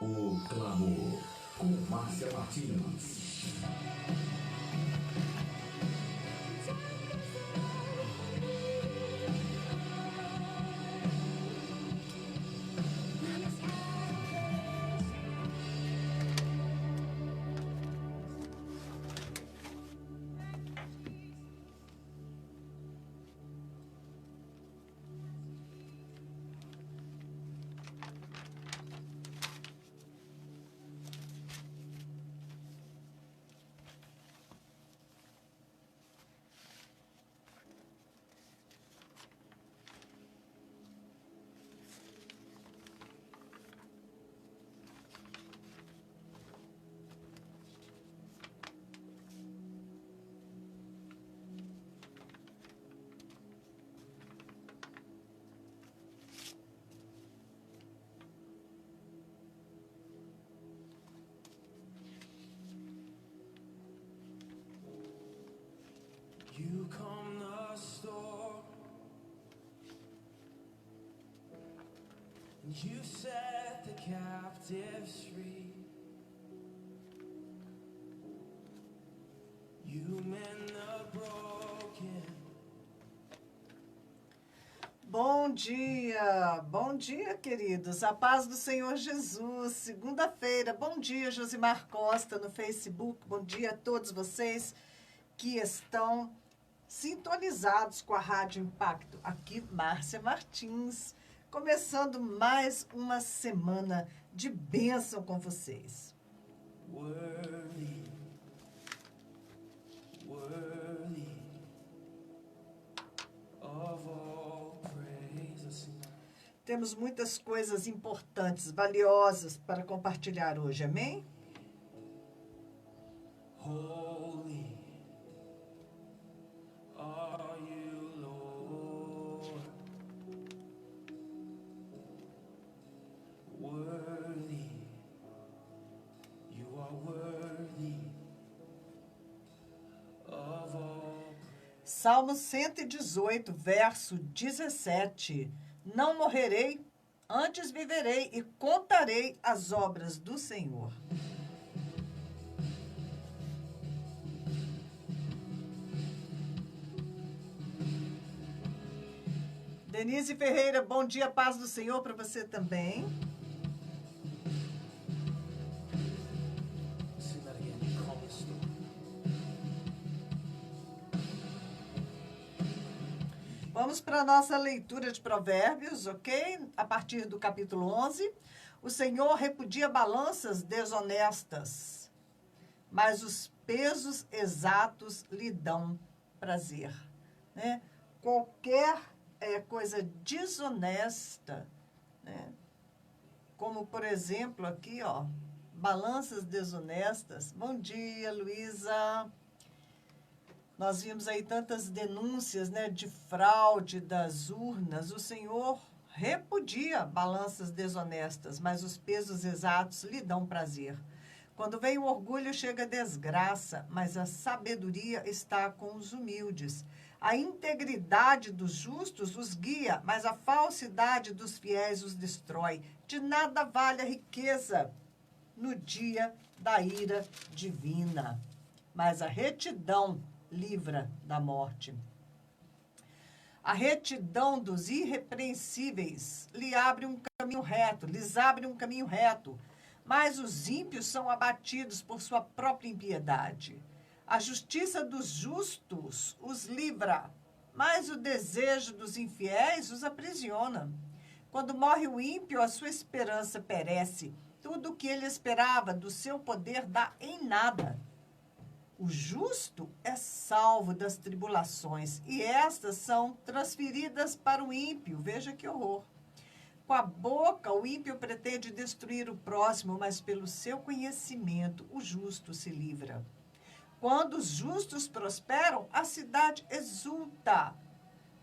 O Clamor, com Márcia Martins. You calm the storm, and you set the captives free. You mend the broken. Bom dia, queridos. A paz do Senhor Jesus. Segunda-feira. Bom dia, Josimar Costa no Facebook. Bom dia a todos vocês que estão sintonizados com a Rádio Impacto. Aqui, Márcia Martins, começando mais uma semana de bênção com vocês. Worthy, worthy of all praise. Temos muitas coisas importantes, valiosas para compartilhar hoje, amém? Holy are you, Lord. Worthy, you are worthy of all. Salmo 118, verso 17. Não morrerei, antes viverei e contarei as obras do Senhor. Denise Ferreira, bom dia, paz do Senhor para você também. Sing that again. Calm the storm. Vamos para a nossa leitura de Provérbios, ok? A partir do capítulo 11. O Senhor repudia balanças desonestas, mas os pesos exatos lhe dão prazer. Né? Qualquer coisa desonesta, né? Como, por exemplo, aqui, ó, balanças desonestas. Bom dia, Luísa. Nós vimos aí tantas denúncias, né, de fraude das urnas. O Senhor repudia balanças desonestas, mas os pesos exatos lhe dão prazer. Quando vem o orgulho, chega a desgraça, mas a sabedoria está com os humildes. A integridade dos justos os guia, mas a falsidade dos fiéis os destrói. De nada vale a riqueza no dia da ira divina, mas a retidão livra da morte. A retidão dos irrepreensíveis lhes abre um caminho reto, mas os ímpios são abatidos por sua própria impiedade. A justiça dos justos os livra, mas o desejo dos infiéis os aprisiona. Quando morre o ímpio, a sua esperança perece. Tudo o que ele esperava do seu poder dá em nada. O justo é salvo das tribulações, e estas são transferidas para o ímpio. Veja que horror. Com a boca, o ímpio pretende destruir o próximo, mas pelo seu conhecimento, o justo se livra. Quando os justos prosperam, a cidade exulta.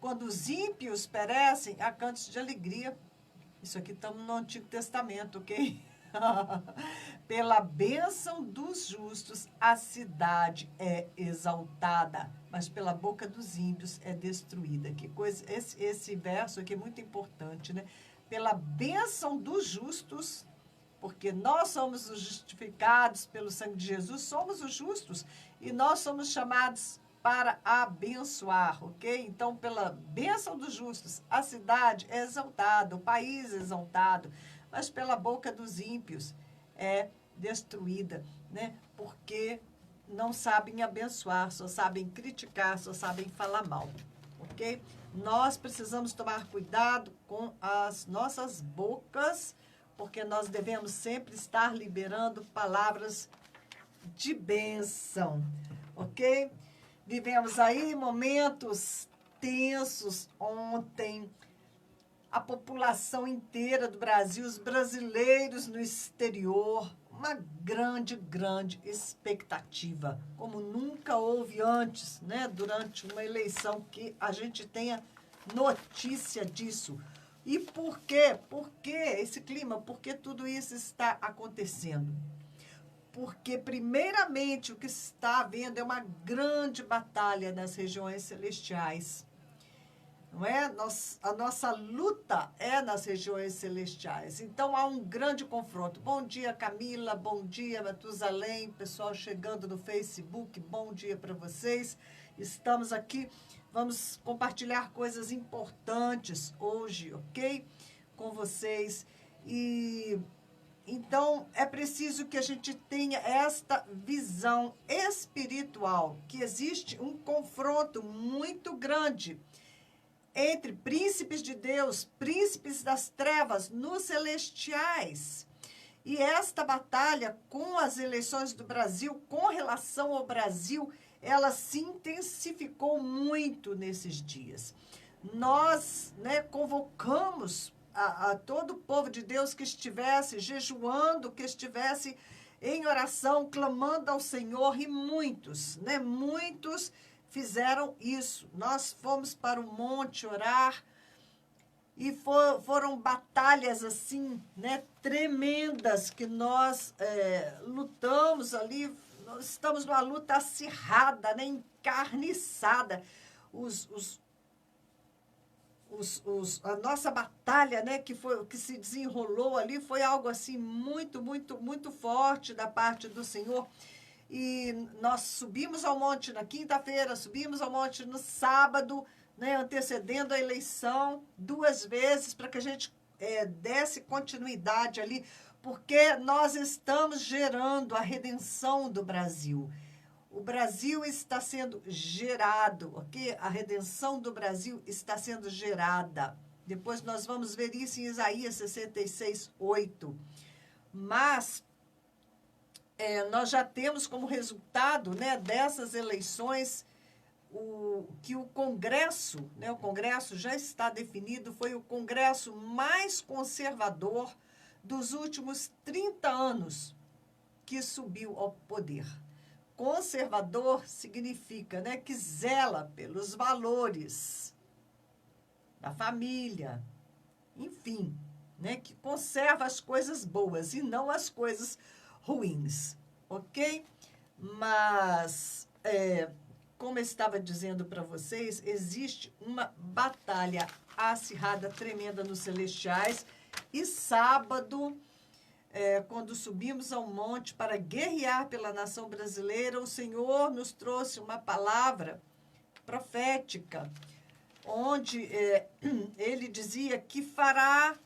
Quando os ímpios perecem, há cantos de alegria. Isso aqui estamos no Antigo Testamento, ok? Pela bênção dos justos, a cidade é exaltada, mas pela boca dos ímpios é destruída. Que coisa, esse verso aqui é muito importante, né? Pela bênção dos justos, porque nós somos os justificados pelo sangue de Jesus, somos os justos, e nós somos chamados para abençoar, ok? Então, pela bênção dos justos, a cidade é exaltada, o país é exaltado, mas pela boca dos ímpios é destruída, né? Porque não sabem abençoar, só sabem criticar, só sabem falar mal, ok? Nós precisamos tomar cuidado com as nossas bocas, porque nós devemos sempre estar liberando palavras de bênção, ok? Vivemos aí momentos tensos ontem. A população inteira do Brasil, os brasileiros no exterior, uma grande expectativa, como nunca houve antes, né? Durante uma eleição, que a gente tenha notícia disso. E por quê? Por que esse clima? Por que tudo isso está acontecendo? Porque, primeiramente, o que se está havendo é uma grande batalha nas regiões celestiais. Não é? A nossa luta é nas regiões celestiais. Então, há um grande confronto. Bom dia, Camila. Bom dia, Matusalém. Pessoal chegando no Facebook. Bom dia para vocês. Estamos aqui. Vamos compartilhar coisas importantes hoje, ok? Com vocês. E então, é preciso que a gente tenha esta visão espiritual, que existe um confronto muito grande entre príncipes de Deus, príncipes das trevas, nos celestiais. E esta batalha com as eleições do Brasil, com relação ao Brasil, ela se intensificou muito nesses dias. Nós, né, convocamos a todo o povo de Deus que estivesse jejuando, que estivesse em oração, clamando ao Senhor, e muitos, né, muitos fizeram isso. Nós fomos para o monte orar e foram batalhas assim, né, tremendas, que nós lutamos ali. Nós estamos numa luta acirrada, né, encarniçada. A nossa batalha, né, que se desenrolou ali, foi algo assim muito forte da parte do Senhor. E nós subimos ao monte na quinta-feira, subimos ao monte no sábado, né, antecedendo a eleição, 2 vezes, para que a gente desse continuidade ali, porque nós estamos gerando a redenção do Brasil. O Brasil está sendo gerado, ok? A redenção do Brasil está sendo gerada. Depois nós vamos ver isso em Isaías 66:8. Mas nós já temos como resultado, né, dessas eleições que o Congresso, né, o Congresso já está definido, foi o Congresso mais conservador dos últimos 30 anos que subiu ao poder. Conservador significa, né, que zela pelos valores da família, enfim, né, que conserva as coisas boas e não as coisas ruins, ok? Mas, como eu estava dizendo para vocês, existe uma batalha acirrada, tremenda nos celestiais, e sábado, quando subimos ao monte para guerrear pela nação brasileira, o Senhor nos trouxe uma palavra profética, onde ele dizia que fará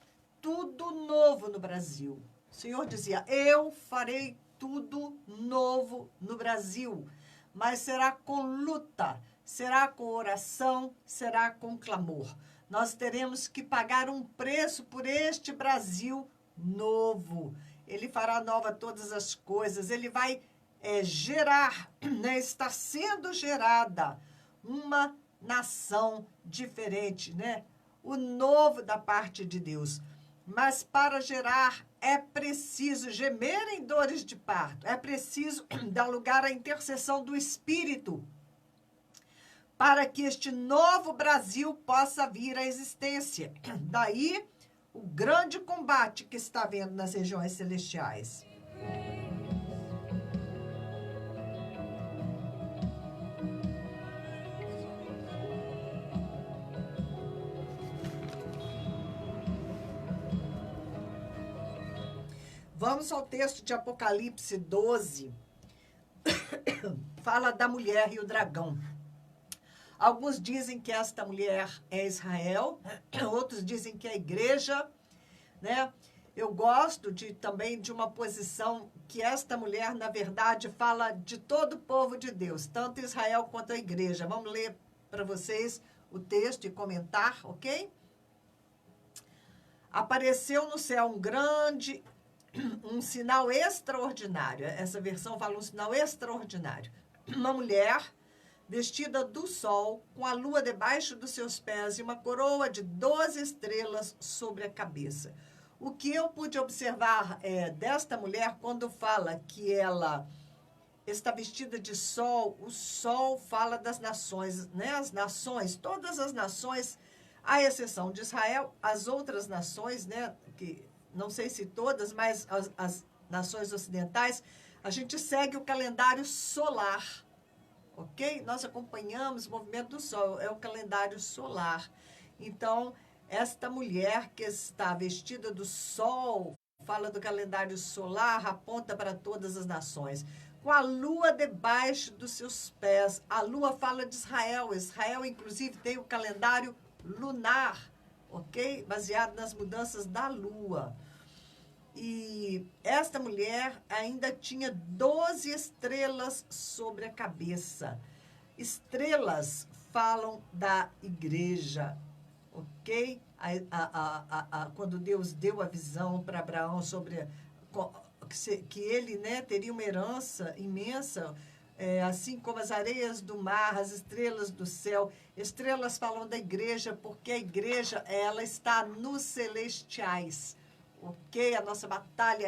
tudo novo no Brasil. O Senhor dizia, eu farei tudo novo no Brasil, mas será com luta, será com oração, será com clamor. Nós teremos que pagar um preço por este Brasil novo. Ele fará nova todas as coisas, ele vai gerar, né, está sendo gerada uma nação diferente, né? O novo da parte de Deus. Mas para gerar é preciso gemer em dores de parto, é preciso dar lugar à intercessão do Espírito, para que este novo Brasil possa vir à existência. Daí o grande combate que está havendo nas regiões celestiais. Vamos ao texto de Apocalipse 12. Fala da mulher e o dragão. Alguns dizem que esta mulher é Israel, outros dizem que é a igreja, né? Eu gosto também de uma posição que esta mulher, na verdade, fala de todo o povo de Deus, tanto Israel quanto a igreja. Vamos ler para vocês o texto e comentar, ok? Apareceu no céu um sinal extraordinário. Essa versão fala um sinal extraordinário. Uma mulher vestida do sol, com a lua debaixo dos seus pés e uma coroa de 12 estrelas sobre a cabeça. O que eu pude observar desta mulher, quando fala que ela está vestida de sol, o sol fala das nações, né? As nações, todas as nações, à exceção de Israel, as outras nações, né? Que não sei se todas, mas as nações ocidentais, a gente segue o calendário solar. Ok? Nós acompanhamos o movimento do Sol, é o calendário solar. Então, esta mulher que está vestida do Sol, fala do calendário solar, aponta para todas as nações. Com a lua debaixo dos seus pés. A lua fala de Israel. Israel, inclusive, tem o calendário lunar, ok? Baseado nas mudanças da lua. E esta mulher ainda tinha 12 estrelas sobre a cabeça. Estrelas falam da igreja, ok? Quando Deus deu a visão para Abraão sobre que ele, né, teria uma herança imensa, assim como as areias do mar, as estrelas do céu. Estrelas falam da igreja, porque a igreja ela está nos celestiais. Ok? A nossa batalha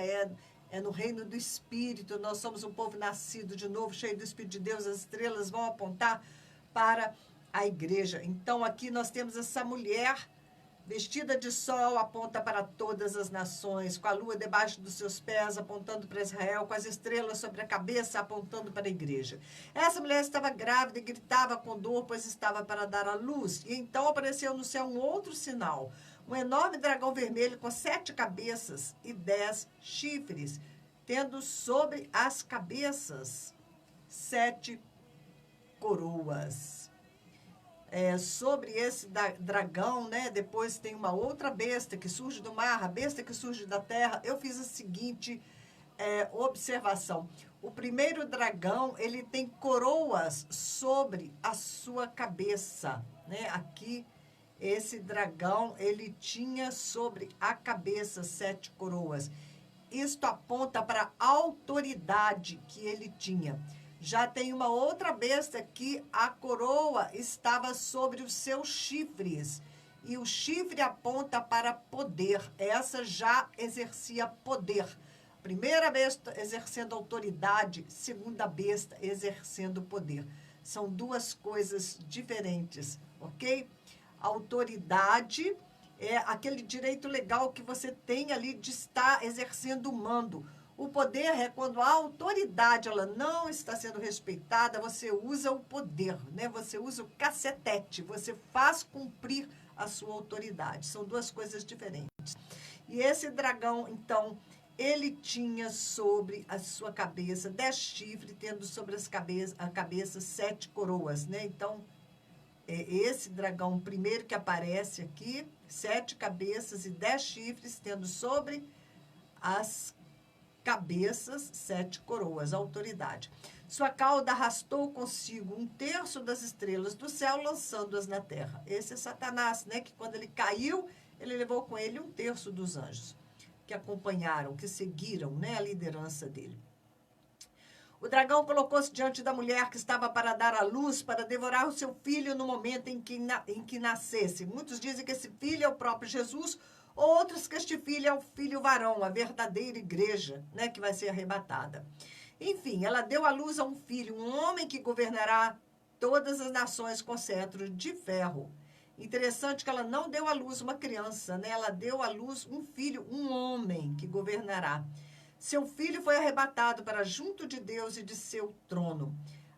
é no reino do Espírito. Nós somos um povo nascido de novo, cheio do Espírito de Deus. As estrelas vão apontar para a igreja. Então, aqui nós temos essa mulher vestida de sol, aponta para todas as nações, com a lua debaixo dos seus pés, apontando para Israel, com as estrelas sobre a cabeça, apontando para a igreja. Essa mulher estava grávida e gritava com dor, pois estava para dar à luz. E então apareceu no céu um outro sinal. Um enorme dragão vermelho com 7 cabeças e 10 chifres, tendo sobre as cabeças 7 coroas. Sobre esse dragão, né, depois tem uma outra besta que surge do mar, a besta que surge da terra. Eu fiz a seguinte observação. O primeiro dragão, ele tem coroas sobre a sua cabeça, né? Aqui, esse dragão, ele tinha sobre a cabeça 7 coroas. Isto aponta para a autoridade que ele tinha. Já tem uma outra besta que a coroa estava sobre os seus chifres. E o chifre aponta para poder. Essa já exercia poder. Primeira besta exercendo autoridade, segunda besta exercendo poder. São duas coisas diferentes, ok? Autoridade é aquele direito legal que você tem ali de estar exercendo o mando. O poder é quando a autoridade ela não está sendo respeitada, você usa o poder, né? Você usa o cacetete, você faz cumprir a sua autoridade. São duas coisas diferentes. E esse dragão, então, ele tinha sobre a sua cabeça 10 chifres, tendo sobre a cabeça 7 coroas, né? Então, esse dragão primeiro que aparece aqui, 7 cabeças e 10 chifres, tendo sobre as cabeças 7 coroas, autoridade. Sua cauda arrastou consigo 1/3 das estrelas do céu, lançando-as na terra. Esse é Satanás, né? Que quando ele caiu, ele levou com ele 1/3 dos anjos que acompanharam, que seguiram, né, a liderança dele. O dragão colocou-se diante da mulher que estava para dar à luz, para devorar o seu filho no momento em que nascesse. Muitos dizem que esse filho é o próprio Jesus, outros que este filho é o filho varão, a verdadeira igreja, né, que vai ser arrebatada. Enfim, ela deu à luz a um filho, um homem que governará todas as nações com cetro de ferro. Interessante que ela não deu à luz uma criança, né? Ela deu à luz um filho, um homem que governará. Seu filho foi arrebatado para junto de Deus e de seu trono.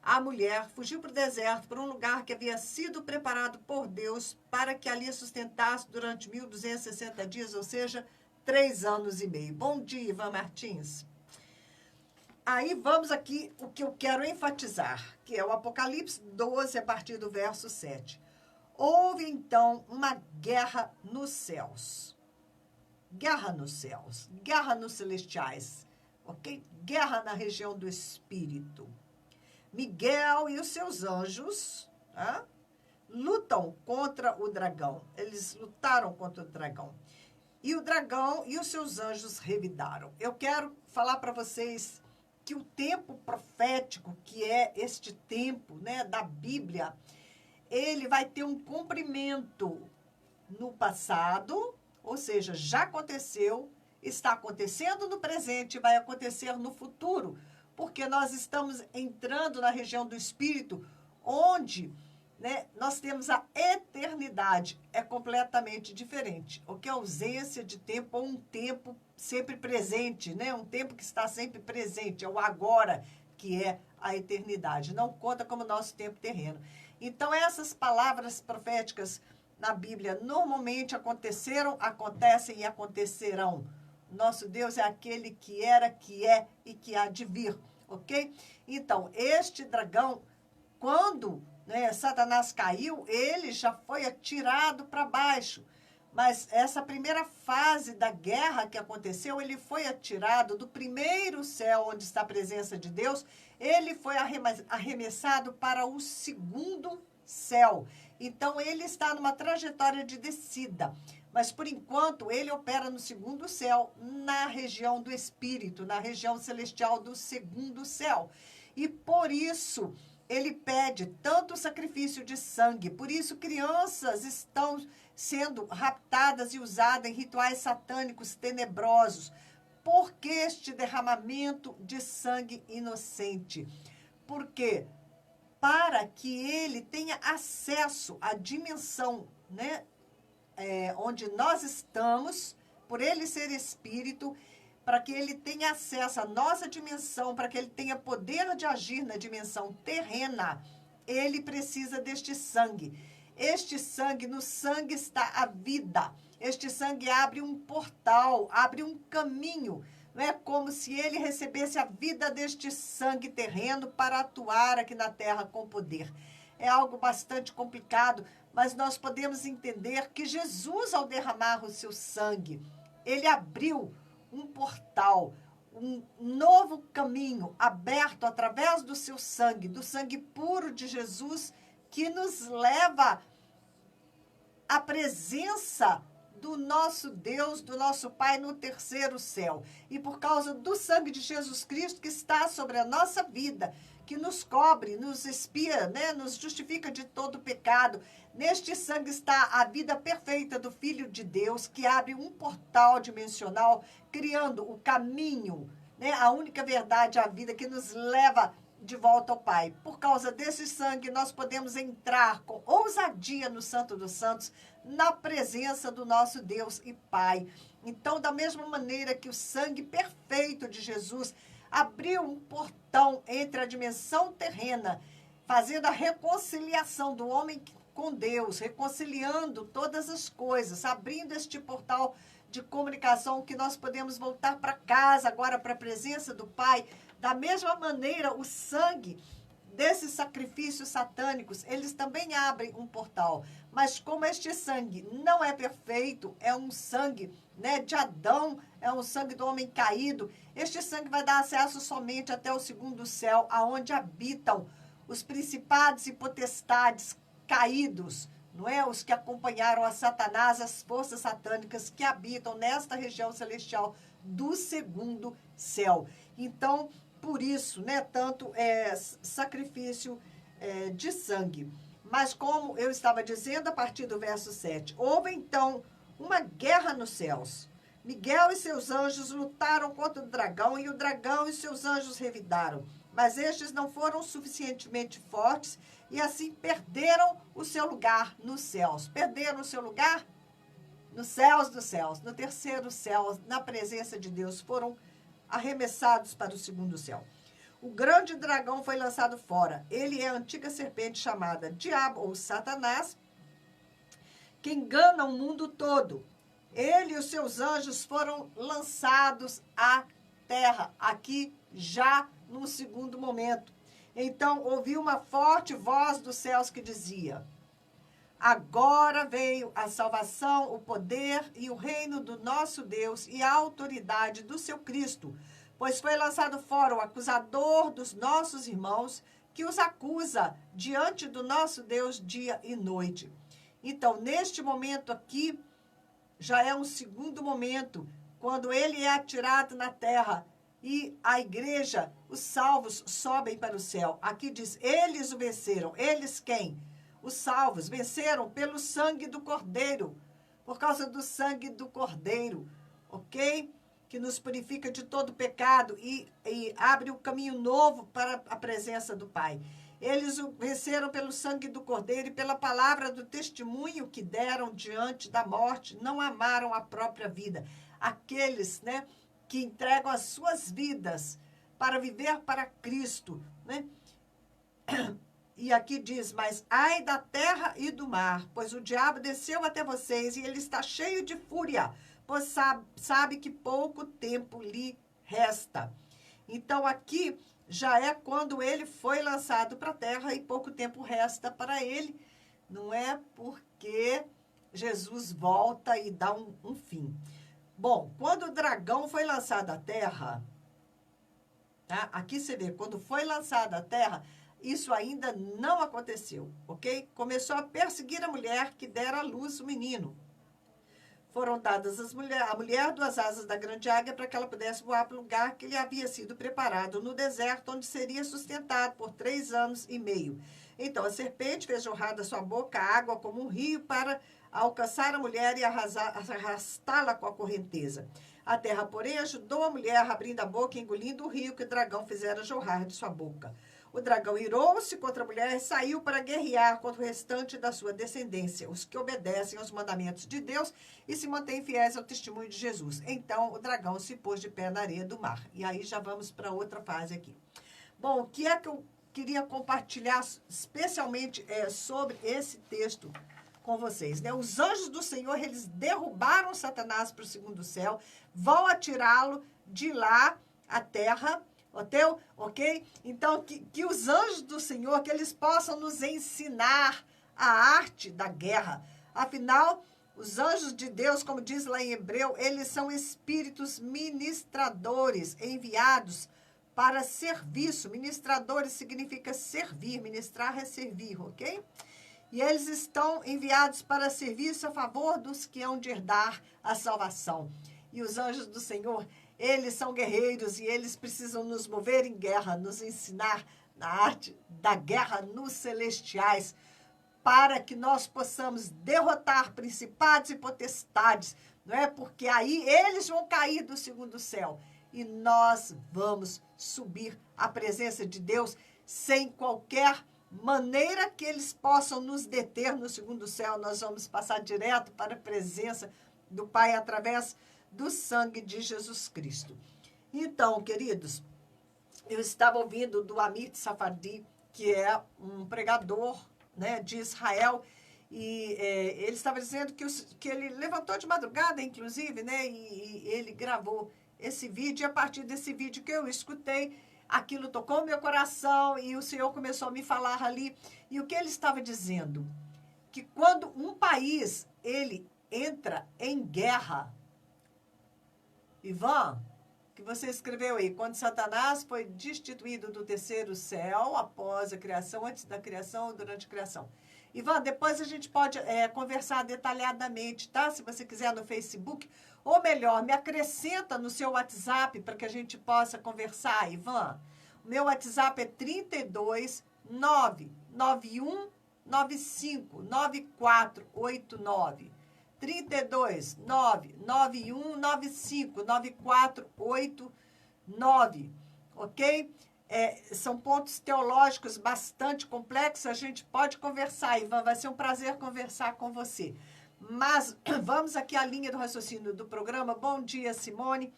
A mulher fugiu para o deserto, para um lugar que havia sido preparado por Deus para que ali sustentasse durante 1260 dias, ou seja, 3 anos e meio. Bom dia, Ivan Martins. Aí vamos aqui o que eu quero enfatizar, que é o Apocalipse 12, a partir do verso 7. Houve, então, uma guerra nos céus. Guerra nos céus, guerra nos celestiais, ok? Guerra na região do Espírito. Miguel e os seus anjos lutam contra o dragão. Eles lutaram contra o dragão. E o dragão e os seus anjos revidaram. Eu quero falar para vocês que o tempo profético, que é este tempo, né, da Bíblia, ele vai ter um cumprimento no passado, ou seja, já aconteceu, está acontecendo no presente e vai acontecer no futuro, porque nós estamos entrando na região do Espírito, onde, né, nós temos a eternidade. É completamente diferente. O que é ausência de tempo, ou um tempo sempre presente, né? Um tempo que está sempre presente, é o agora, que é a eternidade. Não conta como nosso tempo terreno. Então, essas palavras proféticas na Bíblia normalmente aconteceram, acontecem e acontecerão. Nosso Deus é aquele que era, que é e que há de vir, ok? Então, este dragão, quando, né, Satanás caiu, ele já foi atirado para baixo. Mas essa primeira fase da guerra que aconteceu, ele foi atirado do primeiro céu, onde está a presença de Deus, ele foi arremessado para o segundo céu. Então, ele está numa trajetória de descida. Mas, por enquanto, ele opera no segundo céu, na região do Espírito, na região celestial do segundo céu. E, por isso, ele pede tanto sacrifício de sangue. Por isso, crianças estão sendo raptadas e usadas em rituais satânicos tenebrosos. Por que este derramamento de sangue inocente? Porque para que ele tenha acesso à dimensão, né, onde nós estamos, por ele ser espírito, para que ele tenha acesso à nossa dimensão, para que ele tenha poder de agir na dimensão terrena, ele precisa deste sangue. Este sangue, no sangue está a vida. Este sangue abre um portal, abre um caminho. Não é como se ele recebesse a vida deste sangue terreno para atuar aqui na terra com poder. É algo bastante complicado, mas nós podemos entender que Jesus, ao derramar o seu sangue, ele abriu um portal, um novo caminho aberto através do seu sangue, do sangue puro de Jesus, que nos leva à presença do nosso Deus, do nosso Pai no terceiro céu. E por causa do sangue de Jesus Cristo que está sobre a nossa vida, que nos cobre, nos expia, né, nos justifica de todo pecado. Neste sangue está a vida perfeita do Filho de Deus, que abre um portal dimensional, criando o caminho, né, a única verdade, a vida que nos leva de volta ao Pai. Por causa desse sangue, nós podemos entrar com ousadia no Santo dos Santos, na presença do nosso Deus e Pai. Então, da mesma maneira que o sangue perfeito de Jesus abriu um portão entre a dimensão terrena, fazendo a reconciliação do homem com Deus, reconciliando todas as coisas, abrindo este portal de comunicação que nós podemos voltar para casa, agora para a presença do Pai. Da mesma maneira, o sangue desses sacrifícios satânicos, eles também abrem um portal. Mas como este sangue não é perfeito, é um sangue, né, de Adão, é um sangue do homem caído, este sangue vai dar acesso somente até o segundo céu, aonde habitam os principados e potestades caídos, não é? Os que acompanharam a Satanás, as forças satânicas que habitam nesta região celestial do segundo céu. Então, por isso, né, tanto sacrifício de sangue. Mas como eu estava dizendo a partir do verso 7, houve então uma guerra nos céus. Miguel e seus anjos lutaram contra o dragão, e o dragão e seus anjos revidaram. Mas estes não foram suficientemente fortes, e assim perderam o seu lugar nos céus. Perderam o seu lugar nos céus dos céus, no terceiro céu, na presença de Deus. Foram arremessados para o segundo céu. O grande dragão foi lançado fora. Ele é a antiga serpente chamada Diabo ou Satanás, que engana o mundo todo. ele e os seus anjos foram lançados à terra, aqui já num segundo momento. Então, ouvi uma forte voz dos céus que dizia: agora veio a salvação, o poder e o reino do nosso Deus e a autoridade do seu Cristo, pois foi lançado fora o acusador dos nossos irmãos, que os acusa diante do nosso Deus dia e noite. Então, neste momento aqui, já é um segundo momento, quando ele é atirado na terra e a igreja, os salvos, sobem para o céu. Aqui diz, eles o venceram. Eles quem? Os salvos venceram pelo sangue do Cordeiro, por causa do sangue do Cordeiro, ok? Que nos purifica de todo pecado e abre um caminho novo para a presença do Pai. Eles o venceram pelo sangue do Cordeiro e pela palavra do testemunho que deram diante da morte, não amaram a própria vida. Aqueles, né, que entregam as suas vidas para viver para Cristo, né? E aqui diz, mas ai da terra e do mar, pois o diabo desceu até vocês e ele está cheio de fúria, pois sabe que pouco tempo lhe resta. Então aqui já é quando ele foi lançado para a terra e pouco tempo resta para ele. Não é porque Jesus volta e dá um fim. Bom, quando o dragão foi lançado à terra, tá? Aqui você vê, quando foi lançado à terra, isso ainda não aconteceu, ok? Começou a perseguir a mulher que dera à luz o menino. Foram dadas a mulher 2 asas da grande águia para que ela pudesse voar para o lugar que lhe havia sido preparado no deserto, onde seria sustentado por 3 anos e meio. Então a serpente fez jorrar da sua boca água como um rio para alcançar a mulher e arrastá-la com a correnteza. A terra, porém, ajudou a mulher, abrindo a boca e engolindo o rio que o dragão fizera jorrar de sua boca. O dragão irou-se contra a mulher e saiu para guerrear contra o restante da sua descendência, os que obedecem aos mandamentos de Deus e se mantêm fiéis ao testemunho de Jesus. Então, o dragão se pôs de pé na areia do mar. E aí já vamos para outra fase aqui. Bom, o que é que eu queria compartilhar especialmente sobre esse texto com vocês, né? Os anjos do Senhor, eles derrubaram Satanás para o segundo céu, vão atirá-lo de lá à terra, ok? Então, que os anjos do Senhor, que eles possam nos ensinar a arte da guerra. Afinal, os anjos de Deus, como diz lá em Hebreu, eles são espíritos ministradores, enviados para serviço. Ministradores significa servir, ministrar é servir, ok? E eles estão enviados para serviço a favor dos que hão de herdar a salvação. E os anjos do Senhor, eles são guerreiros e eles precisam nos mover em guerra, nos ensinar na arte da guerra nos celestiais, para que nós possamos derrotar principados e potestades, não é? Porque aí eles vão cair do segundo céu e nós vamos subir à presença de Deus sem qualquer maneira que eles possam nos deter no segundo céu. Nós vamos passar direto para a presença do Pai através do sangue de Jesus Cristo. Então, queridos, eu estava ouvindo do Amir Tsafardi, que é um pregador, né, de Israel, e ele estava dizendo que ele levantou de madrugada, inclusive, né, e ele gravou esse vídeo, e a partir desse vídeo que eu escutei, aquilo tocou meu coração e o Senhor começou a me falar ali. E o que ele estava dizendo? Que quando um país, ele entra em guerra, Ivan, que você escreveu aí, quando Satanás foi destituído do terceiro céu, após a criação, antes da criação, durante a criação. Ivan, depois a gente pode conversar detalhadamente, tá? Se você quiser no Facebook, ou melhor, me acrescenta no seu WhatsApp para que a gente possa conversar, Ivan. O meu WhatsApp é 32 991 95 9489. 32 991 95 9489, ok? São pontos teológicos bastante complexos, a gente pode conversar, Ivan, vai ser um prazer conversar com você. Mas vamos aqui à linha do raciocínio do programa. Bom dia, Simone.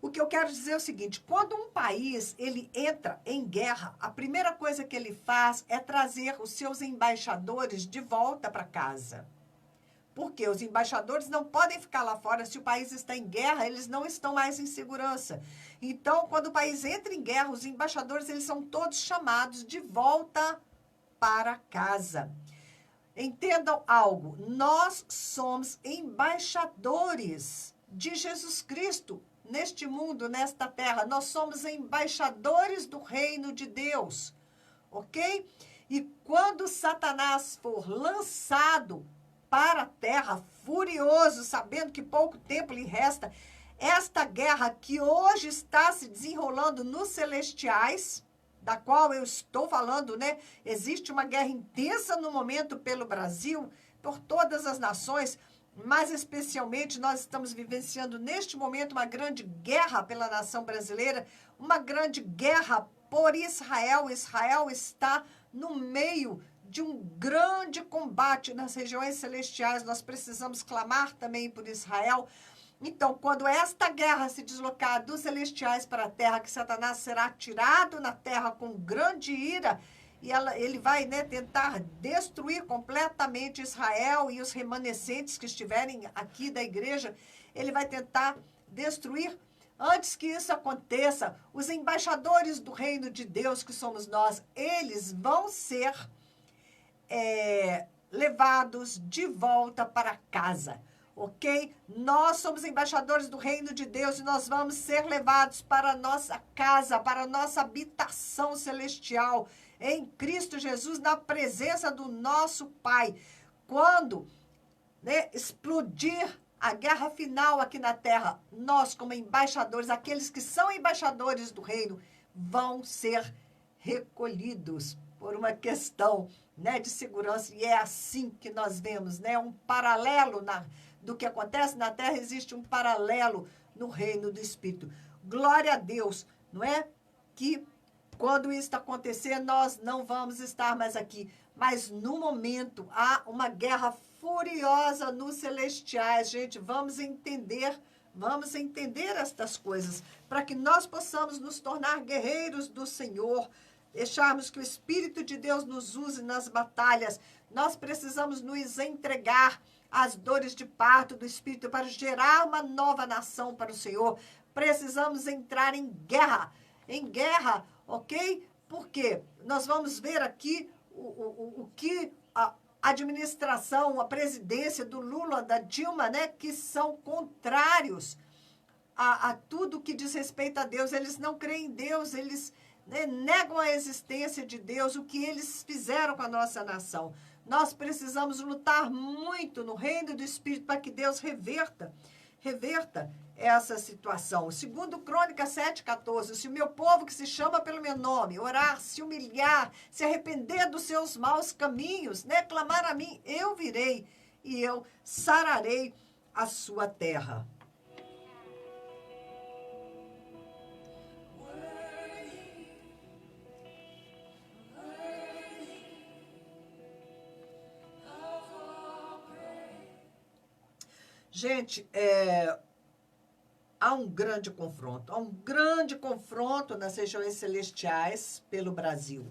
O que eu quero dizer é o seguinte, quando um país ele entra em guerra, a primeira coisa que ele faz é trazer os seus embaixadores de volta para casa. Porque os embaixadores não podem ficar lá fora. Se o país está em guerra, eles não estão mais em segurança. Então, quando o país entra em guerra, os embaixadores eles são todos chamados de volta para casa. Entendam algo, nós somos embaixadores de Jesus Cristo neste mundo, nesta terra. Nós somos embaixadores do reino de Deus, ok? E quando Satanás for lançado para a terra, furioso, sabendo que pouco tempo lhe resta, esta guerra que hoje está se desenrolando nos celestiais, da qual eu estou falando, né? Existe uma guerra intensa no momento pelo Brasil, por todas as nações, mas especialmente nós estamos vivenciando neste momento uma grande guerra pela nação brasileira, uma grande guerra por Israel. Israel está no meio de um grande combate nas regiões celestiais. Nós precisamos clamar também por Israel. Então, quando esta guerra se deslocar dos celestiais para a terra, que Satanás será tirado na terra com grande ira, e ele vai, né, tentar destruir completamente Israel e os remanescentes que estiverem aqui da igreja, ele vai tentar destruir. Antes que isso aconteça, os embaixadores do reino de Deus, que somos nós, eles vão ser levados de volta para casa. Ok? Nós somos embaixadores do reino de Deus e nós vamos ser levados para a nossa casa, para a nossa habitação celestial, em Cristo Jesus, na presença do nosso Pai. Quando, né, explodir a guerra final aqui na terra, nós como embaixadores, aqueles que são embaixadores do reino, vão ser recolhidos por uma questão, né, de segurança. E é assim que nós vemos, né, um paralelo do que acontece na terra, existe um paralelo no reino do Espírito. Glória a Deus, não é? Que quando isso acontecer, nós não vamos estar mais aqui. Mas no momento, há uma guerra furiosa nos celestiais. Gente, vamos entender estas coisas, para que nós possamos nos tornar guerreiros do Senhor, deixarmos que o Espírito de Deus nos use nas batalhas. Nós precisamos nos entregar às dores de parto do Espírito para gerar uma nova nação para o Senhor. Precisamos entrar em guerra, ok? Porque nós vamos ver aqui o que a administração, a presidência do Lula, da Dilma, né, que são contrários a tudo que diz respeito a Deus. Eles não creem em Deus, eles, né, negam a existência de Deus, o que eles fizeram com a nossa nação. Nós precisamos lutar muito no reino do Espírito para que Deus reverta essa situação. Segundo Crônicas 7,14, se o meu povo que se chama pelo meu nome, orar, se humilhar, se arrepender dos seus maus caminhos, né, clamar a mim, eu virei e eu sararei a sua terra. Gente, há um grande confronto nas regiões celestiais pelo Brasil.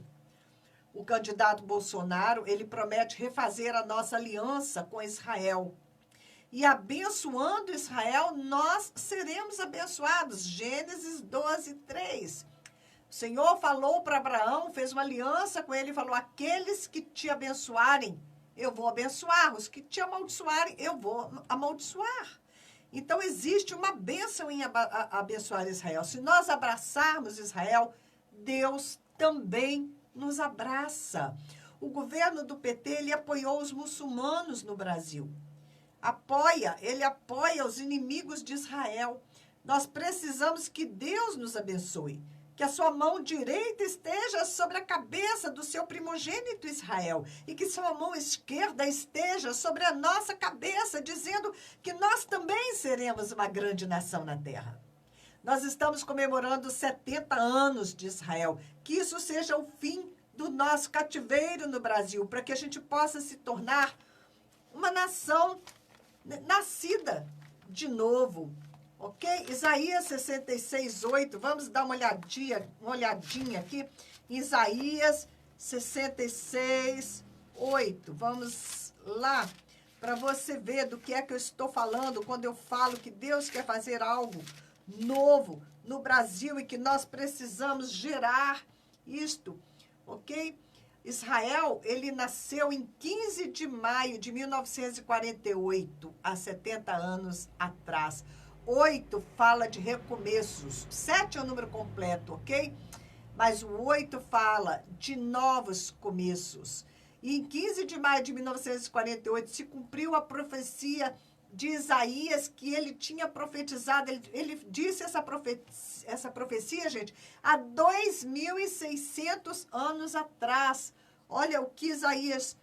O candidato Bolsonaro, ele promete refazer a nossa aliança com Israel. E abençoando Israel, nós seremos abençoados. Gênesis 12:3. O Senhor falou para Abraão, fez uma aliança com ele e falou: aqueles que te abençoarem, eu vou abençoar. Os que te amaldiçoarem, eu vou amaldiçoar. Então, existe uma bênção em abençoar Israel. Se nós abraçarmos Israel, Deus também nos abraça. O governo do PT, ele apoiou os muçulmanos no Brasil. Ele apoia os inimigos de Israel. Nós precisamos que Deus nos abençoe. Que a sua mão direita esteja sobre a cabeça do seu primogênito Israel. E que sua mão esquerda esteja sobre a nossa cabeça, dizendo que nós também seremos uma grande nação na terra. Nós estamos comemorando 70 anos de Israel. Que isso seja o fim do nosso cativeiro no Brasil, para que a gente possa se tornar uma nação nascida de novo. Ok? Isaías 66:8. Vamos dar uma olhadinha aqui. Isaías 66:8. Vamos lá para você ver do que é que eu estou falando quando eu falo que Deus quer fazer algo novo no Brasil e que nós precisamos gerar isto, ok? Israel, ele nasceu em 15 de maio de 1948, há 70 anos atrás. 8 fala de recomeços, 7 é o número completo, ok? Mas o 8 fala de novos começos. E em 15 de maio de 1948 se cumpriu a profecia de Isaías que ele tinha profetizado. Ele disse essa profecia, gente, há 2.600 anos atrás. Olha o que Isaías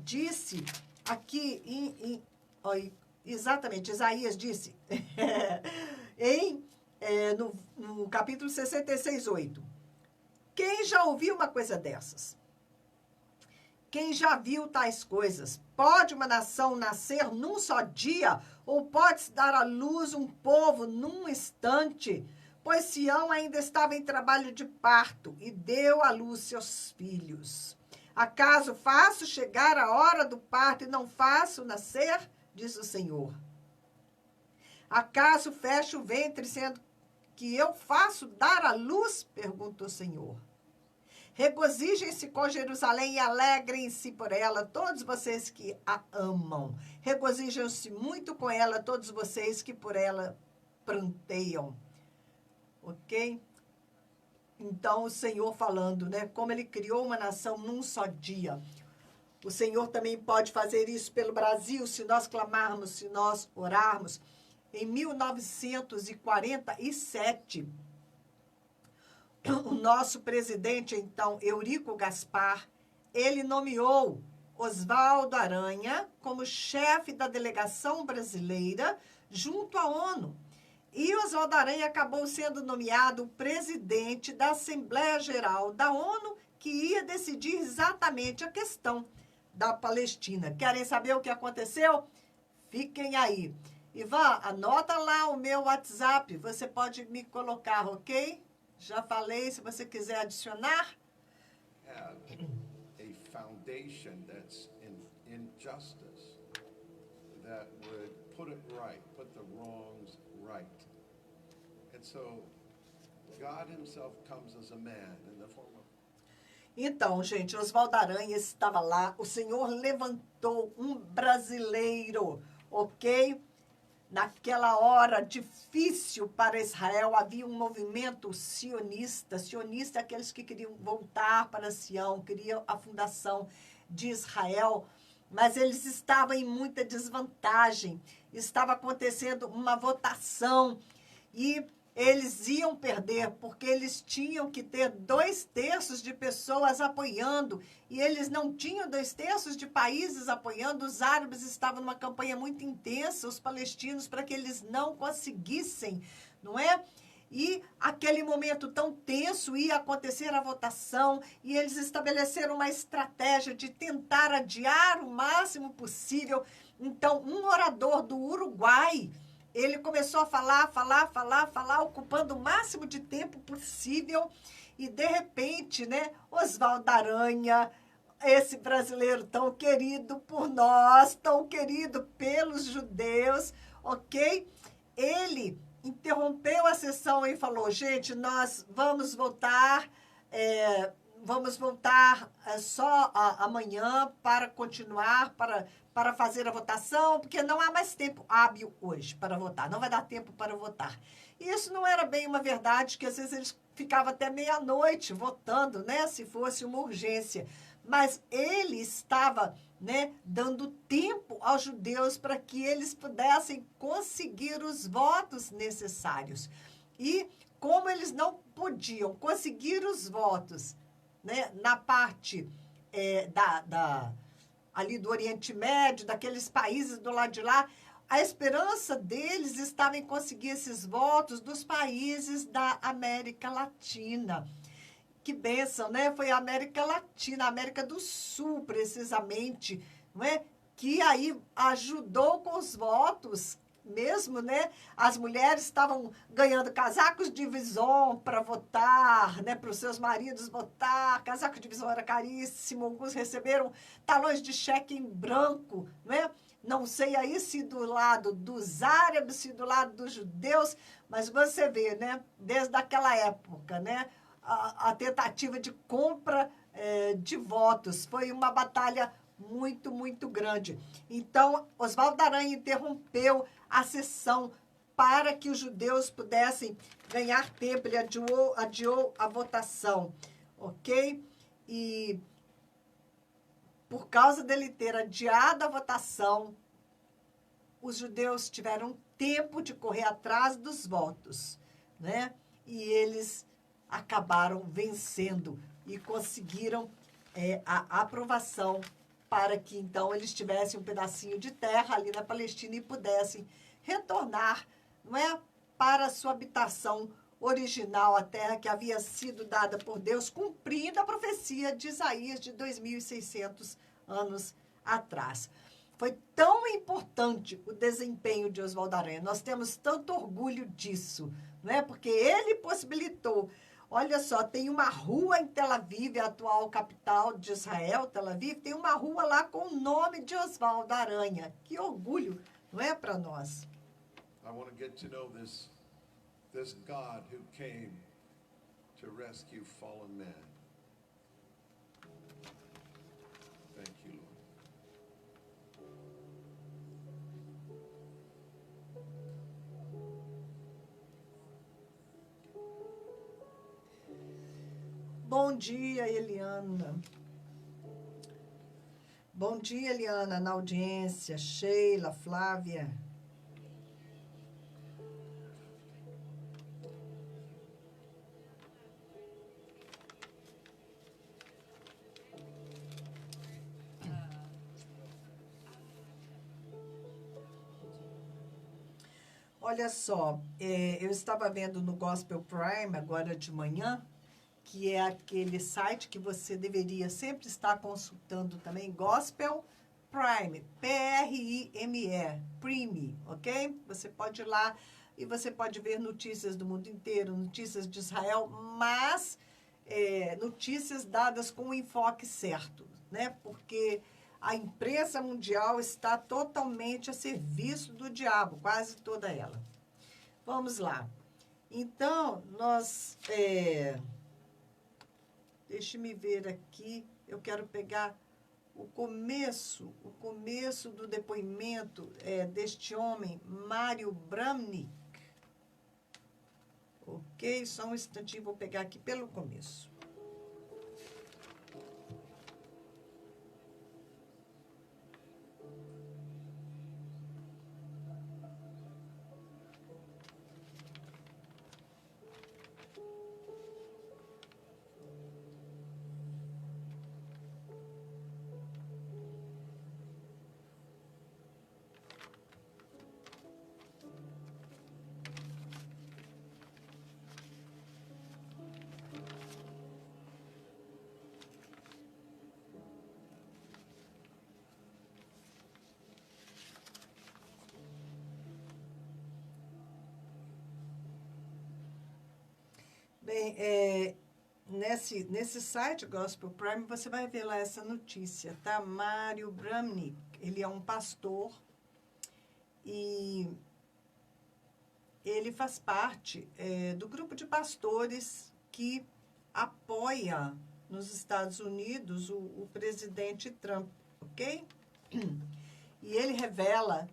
disse aqui exatamente, Isaías disse no capítulo 66, 8. Quem já ouviu uma coisa dessas? Quem já viu tais coisas? Pode uma nação nascer num só dia? Ou pode-se dar à luz um povo num instante? Pois Sião ainda estava em trabalho de parto e deu à luz seus filhos. Acaso faço chegar a hora do parto e não faço nascer? Diz o Senhor. Acaso fecho o ventre sendo que eu faço dar à luz? Pergunta o Senhor. Regozijem-se com Jerusalém e alegrem-se por ela, todos vocês que a amam. Regozijem-se muito com ela, todos vocês que por ela pranteiam. Ok? Então, o Senhor falando, né? Como Ele criou uma nação num só dia. O Senhor também pode fazer isso pelo Brasil, se nós clamarmos, se nós orarmos. Em 1947... o nosso presidente, então, Eurico Gaspar, ele nomeou Oswaldo Aranha como chefe da delegação brasileira junto à ONU. E Oswaldo Aranha acabou sendo nomeado presidente da Assembleia Geral da ONU, que ia decidir exatamente a questão da Palestina. Querem saber o que aconteceu? Fiquem aí. Ivan, anota lá o meu WhatsApp, você pode me colocar, ok? Já falei, se você quiser adicionar. Have a foundation that's in justice that would put it right, put the wrongs right. And so God himself comes as a man in the form of... Então, gente, Oswaldo Aranha estava lá, o Senhor levantou um brasileiro, ok? Naquela hora difícil para Israel, havia um movimento sionista. Sionista é aqueles que queriam voltar para Sião, queriam a fundação de Israel. Mas eles estavam em muita desvantagem. Estava acontecendo uma votação e eles iam perder, porque eles tinham que ter 2/3 de pessoas apoiando, e eles não tinham 2/3 de países apoiando. Os árabes estavam numa campanha muito intensa, os palestinos, para que eles não conseguissem, não é? E aquele momento tão tenso, ia acontecer a votação, e eles estabeleceram uma estratégia de tentar adiar o máximo possível. Então, um orador do Uruguai, ele começou a falar, ocupando o máximo de tempo possível. E, de repente, né, Oswaldo Aranha, esse brasileiro tão querido por nós, tão querido pelos judeus, ok? Ele interrompeu a sessão e falou, gente, nós vamos voltar só amanhã para continuar, para fazer a votação, porque não há mais tempo hábil hoje para votar, não vai dar tempo para votar. E isso não era bem uma verdade, que às vezes eles ficavam até meia-noite votando, né, se fosse uma urgência. Mas ele estava, né, dando tempo aos judeus para que eles pudessem conseguir os votos necessários. E como eles não podiam conseguir os votos, né, na parte ali do Oriente Médio, daqueles países do lado de lá, a esperança deles estava em conseguir esses votos dos países da América Latina. Que bênção, né? Foi a América Latina, a América do Sul, precisamente, não é? Que aí ajudou com os votos mesmo, né? As mulheres estavam ganhando casacos de vison para votar, né? Para os seus maridos votar. Casaco de vison era caríssimo. Alguns receberam talões de cheque em branco, né? Não sei aí se do lado dos árabes, se do lado dos judeus, mas você vê, né? Desde aquela época, né? A tentativa de compra de votos foi uma batalha muito, muito grande. Então, Oswaldo Aranha interrompeu a sessão para que os judeus pudessem ganhar tempo. Ele adiou a votação, ok? E por causa dele ter adiado a votação, os judeus tiveram tempo de correr atrás dos votos, né? E eles acabaram vencendo e conseguiram a aprovação para que, então, eles tivessem um pedacinho de terra ali na Palestina e pudessem retornar, não é, para a sua habitação original, a terra que havia sido dada por Deus, cumprindo a profecia de Isaías de 2.600 anos atrás. Foi tão importante o desempenho de Oswaldo Aranha. Nós temos tanto orgulho disso, não é? Porque ele possibilitou. Olha só, tem uma rua em Tel Aviv, a atual capital de Israel, Tel Aviv, tem uma rua lá com o nome de Oswaldo Aranha. Que orgulho, não é, para nós? I want to get to know this God who came to rescue fallen man. Thank you, Lord. Bom dia, Eliana. Bom dia, Eliana, na audiência. Sheila, Flávia. Olha só, eu estava vendo no Gospel Prime agora de manhã, que é aquele site que você deveria sempre estar consultando também, Gospel Prime, P-R-I-M-E, Prime, ok? Você pode ir lá e você pode ver notícias do mundo inteiro, notícias de Israel, mas notícias dadas com o enfoque certo, né? Porque a imprensa mundial está totalmente a serviço do diabo, quase toda ela. Vamos lá. Então, nós... Deixe-me ver aqui, eu quero pegar o começo do depoimento deste homem, Mário Bramnik. Ok? Só um instantinho, vou pegar aqui pelo começo. Bem, nesse site, Gospel Prime, você vai ver lá essa notícia, tá? Mário Bramnik, ele é um pastor e ele faz parte do grupo de pastores que apoia nos Estados Unidos o presidente Trump, ok? E ele revela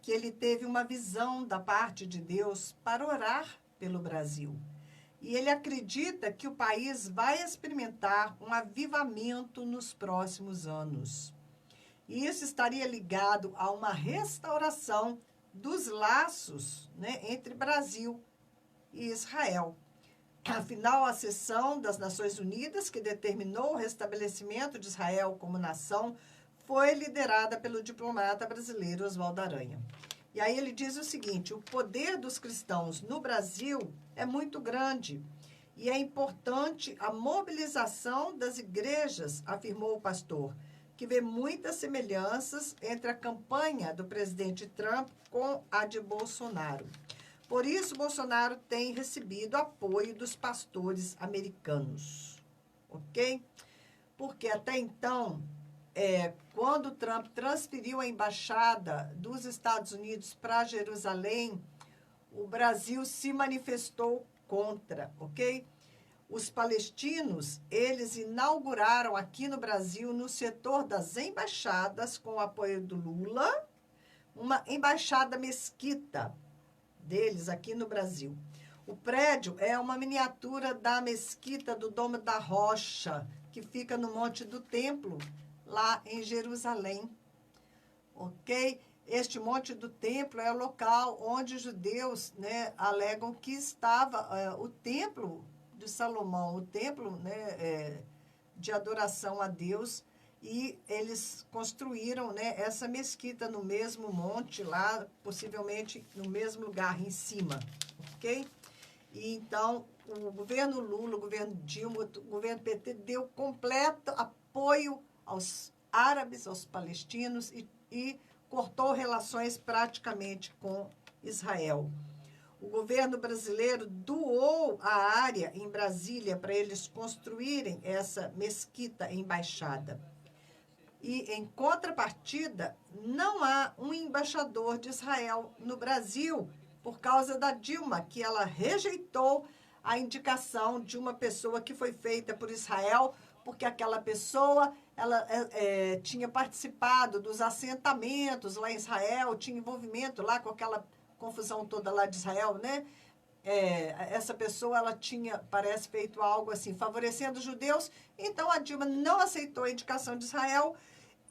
que ele teve uma visão da parte de Deus para orar pelo Brasil. E ele acredita que o país vai experimentar um avivamento nos próximos anos. E isso estaria ligado a uma restauração dos laços, né, entre Brasil e Israel. Afinal, a sessão das Nações Unidas, que determinou o restabelecimento de Israel como nação, foi liderada pelo diplomata brasileiro Oswaldo Aranha. E aí ele diz o seguinte: o poder dos cristãos no Brasil é muito grande e é importante a mobilização das igrejas, afirmou o pastor, que vê muitas semelhanças entre a campanha do presidente Trump com a de Bolsonaro. Por isso, Bolsonaro tem recebido apoio dos pastores americanos, ok? Porque até então, quando Trump transferiu a embaixada dos Estados Unidos para Jerusalém, o Brasil se manifestou contra, ok? Os palestinos, eles inauguraram aqui no Brasil, no setor das embaixadas, com o apoio do Lula, uma embaixada mesquita deles aqui no Brasil. O prédio é uma miniatura da mesquita do Domo da Rocha, que fica no Monte do Templo, lá em Jerusalém, ok? Este Monte do Templo é o local onde os judeus, né, alegam que estava o templo de Salomão, o templo, né, de adoração a Deus, e eles construíram, né, essa mesquita no mesmo monte lá, possivelmente no mesmo lugar, em cima, ok? E então, o governo Lula, o governo Dilma, o governo PT deu completo apoio aos árabes, aos palestinos e cortou relações praticamente com Israel. O governo brasileiro doou a área em Brasília para eles construírem essa mesquita embaixada. E, em contrapartida, não há um embaixador de Israel no Brasil por causa da Dilma, que ela rejeitou a indicação de uma pessoa que foi feita por Israel, porque aquela pessoa ela tinha participado dos assentamentos lá em Israel, tinha envolvimento lá com aquela confusão toda lá de Israel, né? Essa pessoa, ela tinha, parece, feito algo assim, favorecendo os judeus. Então, a Dilma não aceitou a indicação de Israel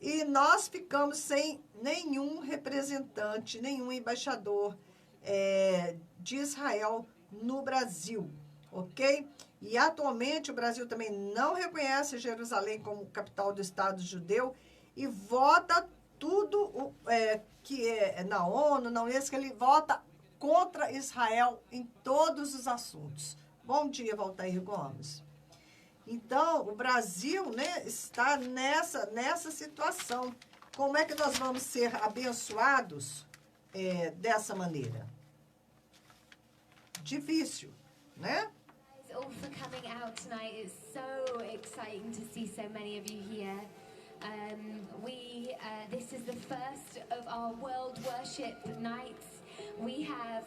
e nós ficamos sem nenhum representante, nenhum embaixador de Israel no Brasil, ok? E, atualmente, o Brasil também não reconhece Jerusalém como capital do Estado judeu e vota tudo que é na ONU, na Unesco, que ele vota contra Israel em todos os assuntos. Bom dia, Valtair Gomes. Então, o Brasil, né, está nessa situação. Como é que nós vamos ser abençoados dessa maneira? Difícil, né? All for coming out tonight. It's so exciting to see so many of you here. This is the first of our world worship nights. We have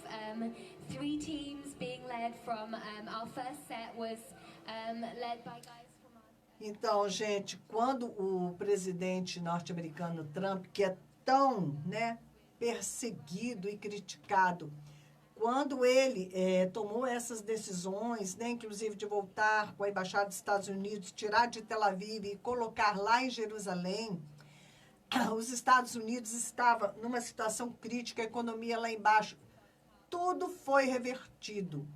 3 teams being led from our first set was led by guys from our... Então, gente, quando o presidente norte-americano Trump, que é tão, né, perseguido e criticado, quando ele tomou essas decisões, né, inclusive de voltar com a Embaixada dos Estados Unidos, tirar de Tel Aviv e colocar lá em Jerusalém, os Estados Unidos estavam numa situação crítica, a economia lá embaixo. Tudo foi revertido.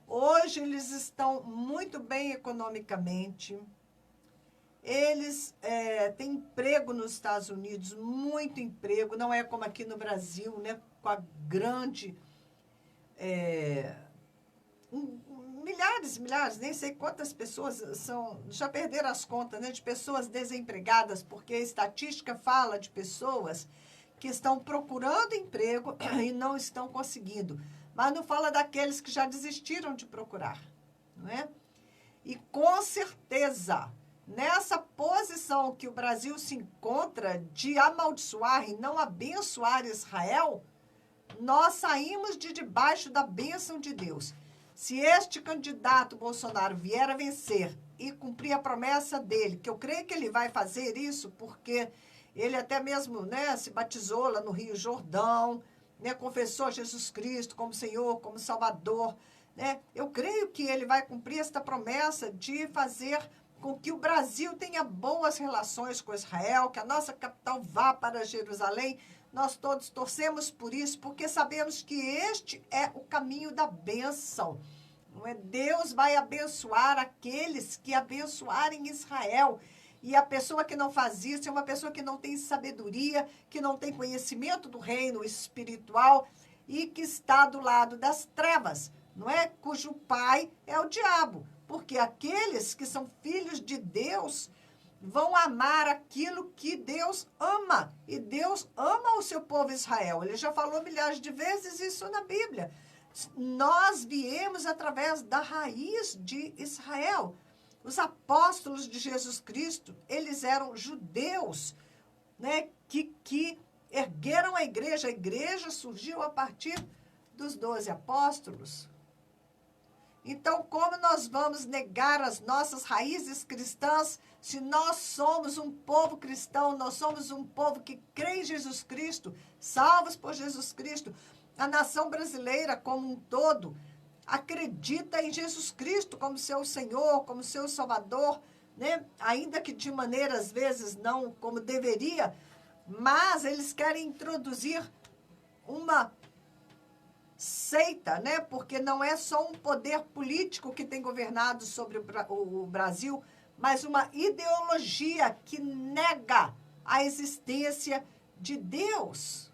Hoje eles estão muito bem economicamente. Eles têm emprego nos Estados Unidos, muito emprego. Não é como aqui no Brasil, né, com a grande... milhares, nem sei quantas pessoas já perderam as contas, né, de pessoas desempregadas, porque a estatística fala de pessoas que estão procurando emprego e não estão conseguindo, mas não fala daqueles que já desistiram de procurar, não é? E com certeza, nessa posição que o Brasil se encontra de amaldiçoar e não abençoar Israel, nós saímos de debaixo da bênção de Deus. Se este candidato Bolsonaro vier a vencer e cumprir a promessa dele, que eu creio que ele vai fazer isso, porque ele até mesmo, né, se batizou lá no Rio Jordão, né, confessou Jesus Cristo como Senhor, como Salvador, né? Eu creio que ele vai cumprir esta promessa de fazer com que o Brasil tenha boas relações com Israel, que a nossa capital vá para Jerusalém. Nós todos torcemos por isso, porque sabemos que este é o caminho da bênção. Não é? Deus vai abençoar aqueles que abençoarem Israel. E a pessoa que não faz isso é uma pessoa que não tem sabedoria, que não tem conhecimento do reino espiritual e que está do lado das trevas, não é? Cujo pai é o diabo. Porque aqueles que são filhos de Deus vão amar aquilo que Deus ama. E Deus ama o seu povo Israel. Ele já falou milhares de vezes isso na Bíblia. Nós viemos através da raiz de Israel. Os apóstolos de Jesus Cristo, eles eram judeus, né, que ergueram a igreja. A igreja surgiu a partir dos 12 apóstolos. Então, como nós vamos negar as nossas raízes cristãs se nós somos um povo cristão, nós somos um povo que crê em Jesus Cristo, salvos por Jesus Cristo? A nação brasileira como um todo acredita em Jesus Cristo como seu Senhor, como seu Salvador, né? Ainda que de maneira, às vezes, não como deveria, mas eles querem introduzir uma seita, né? Porque não é só um poder político que tem governado sobre o Brasil, mas uma ideologia que nega a existência de Deus.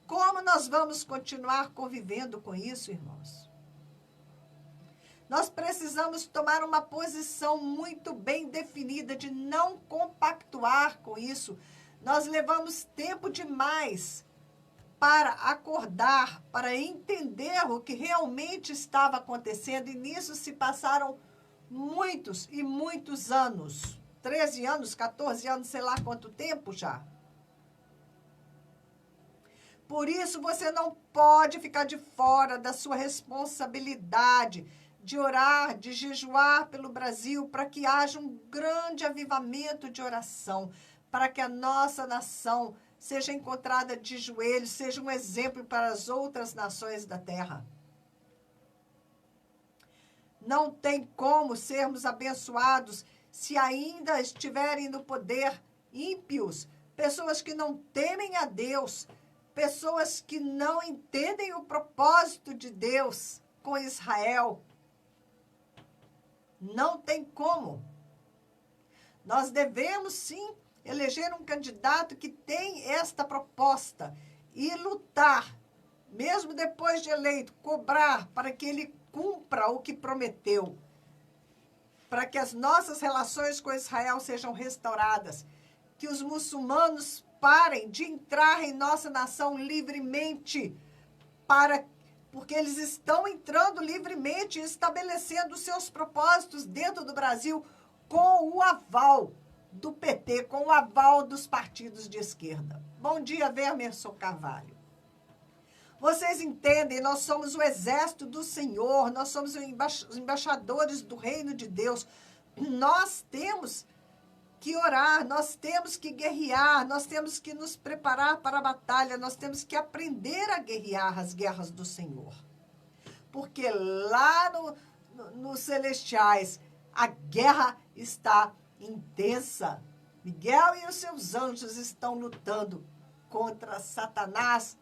Como nós vamos continuar convivendo com isso, irmãos? Nós precisamos tomar uma posição muito bem definida de não compactuar com isso. Nós levamos tempo demais para acordar, para entender o que realmente estava acontecendo, e nisso se passaram muitos e muitos anos. 13 anos, 14 anos, sei lá quanto tempo já. Por isso, você não pode ficar de fora da sua responsabilidade de orar, de jejuar pelo Brasil, para que haja um grande avivamento de oração, para que a nossa nação seja encontrada de joelhos, seja um exemplo para as outras nações da terra. Não tem como sermos abençoados se ainda estiverem no poder ímpios, pessoas que não temem a Deus, pessoas que não entendem o propósito de Deus com Israel. Não tem como. Nós devemos, sim, eleger um candidato que tem esta proposta e lutar, mesmo depois de eleito, cobrar para que ele cumpra o que prometeu, para que as nossas relações com Israel sejam restauradas, que os muçulmanos parem de entrar em nossa nação livremente, porque eles estão entrando livremente e estabelecendo seus propósitos dentro do Brasil com o aval do PT, com o aval dos partidos de esquerda. Bom dia, Vermerson Carvalho. Vocês entendem, nós somos o exército do Senhor, nós somos os embaixadores do reino de Deus. Nós temos que orar, nós temos que guerrear, nós temos que nos preparar para a batalha, nós temos que aprender a guerrear as guerras do Senhor. Porque lá nos celestiais, a guerra está intensa. Miguel e os seus anjos estão lutando contra Satanás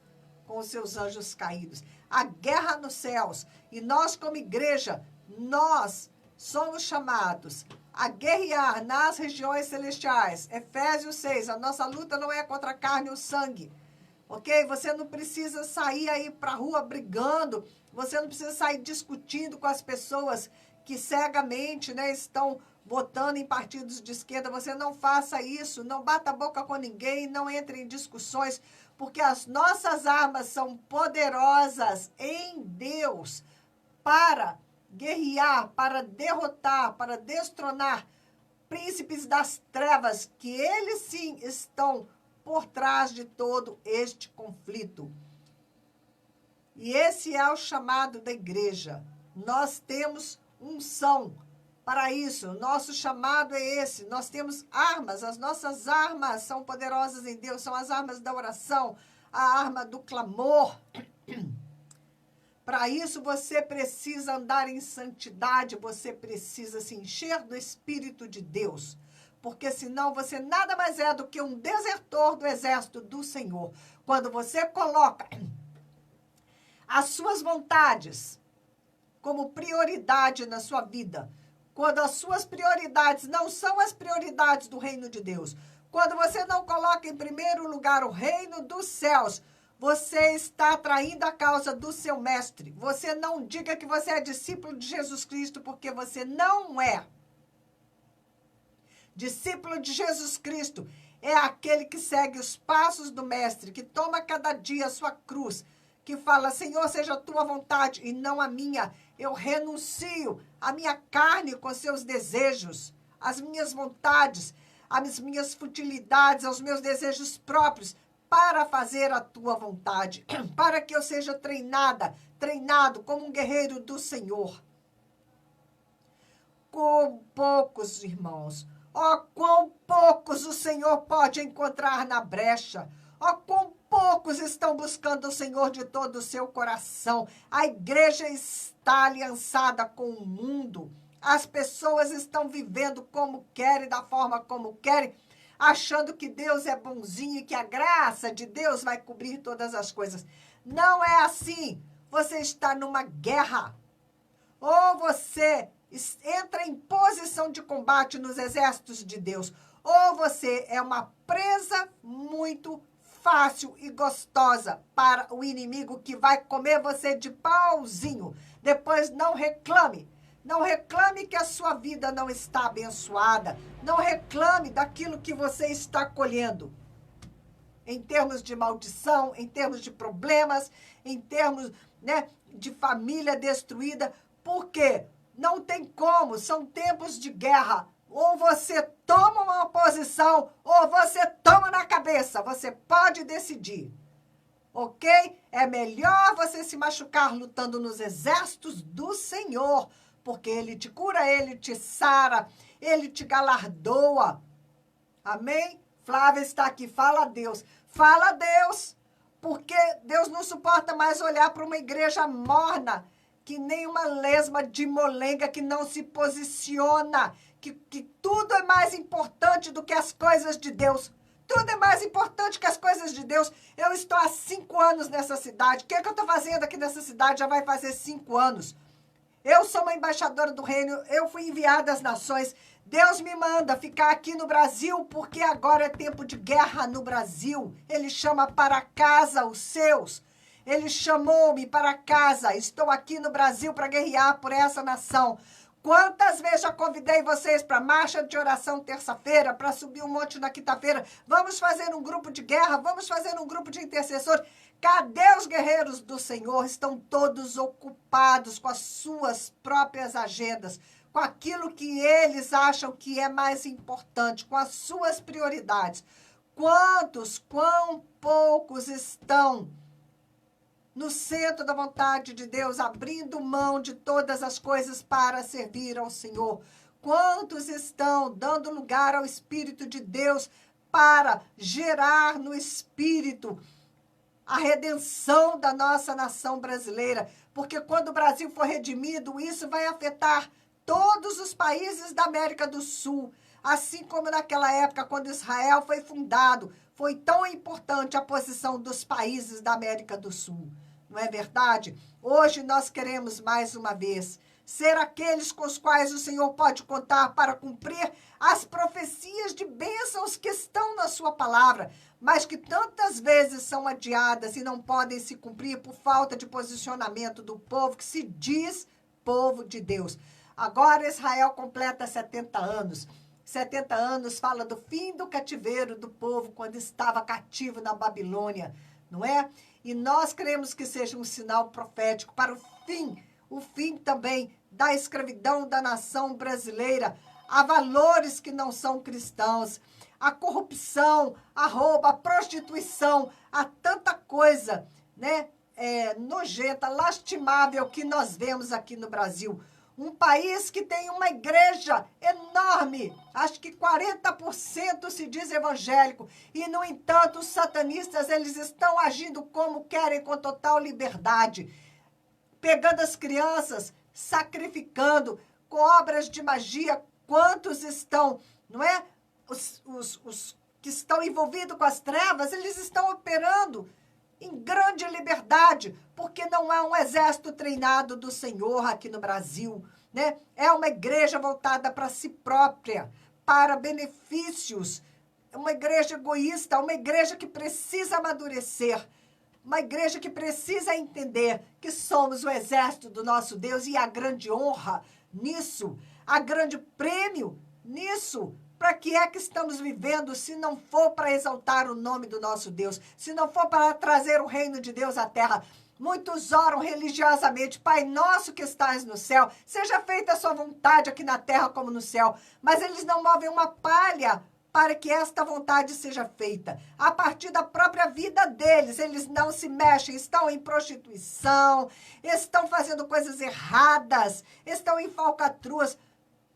com os seus anjos caídos. A guerra nos céus. E nós, como igreja, nós somos chamados a guerrear nas regiões celestiais. Efésios 6, a nossa luta não é contra a carne ou sangue. Ok? Você não precisa sair aí para a rua brigando. Você não precisa sair discutindo com as pessoas que cegamente, né, estão votando em partidos de esquerda. Você não faça isso, não bata a boca com ninguém, não entre em discussões, porque as nossas armas são poderosas em Deus para guerrear, para derrotar, para destronar príncipes das trevas, que eles sim estão por trás de todo este conflito. E esse é o chamado da igreja. Nós temos unção para isso. Nosso chamado é esse. Nós temos armas. As nossas armas são poderosas em Deus. São as armas da oração, a arma do clamor. Para isso, você precisa andar em santidade. Você precisa se encher do Espírito de Deus. Porque senão você nada mais é do que um desertor do exército do Senhor. Quando você coloca as suas vontades como prioridade na sua vida, quando as suas prioridades não são as prioridades do reino de Deus, quando você não coloca em primeiro lugar o reino dos céus, você está traindo a causa do seu mestre. Você não diga que você é discípulo de Jesus Cristo, porque você não é. Discípulo de Jesus Cristo é aquele que segue os passos do mestre, que toma cada dia a sua cruz, que fala, Senhor, seja a tua vontade e não a minha. Eu renuncio a minha carne com seus desejos, as minhas vontades, as minhas futilidades, aos meus desejos próprios, para fazer a tua vontade, para que eu seja treinado como um guerreiro do Senhor. Quão poucos, irmãos, quão poucos o Senhor pode encontrar na brecha, quão poucos estão buscando o Senhor de todo o seu coração. A igreja está aliançada com o mundo, as pessoas estão vivendo como querem, da forma como querem, achando que Deus é bonzinho e que a graça de Deus vai cobrir todas as coisas. Não é assim. Você está numa guerra. Ou você entra em posição de combate nos exércitos de Deus, ou você é uma presa muito fácil e gostosa para o inimigo que vai comer você de pauzinho. Depois não reclame. Não reclame que a sua vida não está abençoada. Não reclame daquilo que você está colhendo. Em termos de maldição, em termos de problemas, em termos, de família destruída. Por quê? Não tem como. São tempos de guerra. Ou você toma uma posição, ou você toma na cabeça. Você pode decidir. Ok? É melhor você se machucar lutando nos exércitos do Senhor, porque Ele te cura, Ele te sara, Ele te galardoa. Amém? Flávia está aqui, fala a Deus. Fala a Deus, porque Deus não suporta mais olhar para uma igreja morna, que nem uma lesma de molenga que não se posiciona, que tudo é mais importante do que as coisas de Deus. Tudo é mais importante que as coisas de Deus. Eu estou há 5 anos nessa cidade. O que é que eu estou fazendo aqui nessa cidade? Já vai fazer 5 anos. Eu sou uma embaixadora do reino, eu fui enviada às nações. Deus me manda ficar aqui no Brasil, porque agora é tempo de guerra no Brasil. Ele chama para casa os seus. Ele chamou-me para casa. Estou aqui no Brasil para guerrear por essa nação. Quantas vezes já convidei vocês para marcha de oração terça-feira, para subir um monte na quinta-feira? Vamos fazer um grupo de guerra, vamos fazer um grupo de intercessores. Cadê os guerreiros do Senhor? Estão todos ocupados com as suas próprias agendas, com aquilo que eles acham que é mais importante, com as suas prioridades. Quão poucos estão no centro da vontade de Deus, abrindo mão de todas as coisas para servir ao Senhor? Quantos estão dando lugar ao Espírito de Deus para gerar no Espírito a redenção da nossa nação brasileira? Porque quando o Brasil for redimido, isso vai afetar todos os países da América do Sul. Assim como naquela época, quando Israel foi fundado, foi tão importante a posição dos países da América do Sul. Não é verdade? Hoje nós queremos, mais uma vez, ser aqueles com os quais o Senhor pode contar para cumprir as profecias de bênçãos que estão na sua palavra, mas que tantas vezes são adiadas e não podem se cumprir por falta de posicionamento do povo que se diz povo de Deus. Agora Israel completa 70 anos. 70 anos fala do fim do cativeiro do povo quando estava cativo na Babilônia, não é? E nós queremos que seja um sinal profético para o fim também da escravidão da nação brasileira. Há valores que não são cristãos, a corrupção, a roubo, a prostituição, há tanta coisa, nojenta, lastimável que nós vemos aqui no Brasil. Um país que tem uma igreja enorme, acho que 40% se diz evangélico, e, no entanto, os satanistas, eles estão agindo como querem, com total liberdade, pegando as crianças, sacrificando, com obras de magia. Quantos estão, não é? Os que estão envolvidos com as trevas, eles estão operando em grande liberdade, porque não há um exército treinado do Senhor aqui no Brasil, né? É uma igreja voltada para si própria, para benefícios, uma igreja egoísta, uma igreja que precisa amadurecer, uma igreja que precisa entender que somos o exército do nosso Deus, e a grande honra nisso, a grande prêmio nisso. Para que é que estamos vivendo se não for para exaltar o nome do nosso Deus? Se não for para trazer o reino de Deus à terra? Muitos oram religiosamente, Pai nosso que estás no céu, seja feita a sua vontade aqui na terra como no céu. Mas eles não movem uma palha para que esta vontade seja feita. A partir da própria vida deles, eles não se mexem, estão em prostituição, estão fazendo coisas erradas, estão em falcatruas.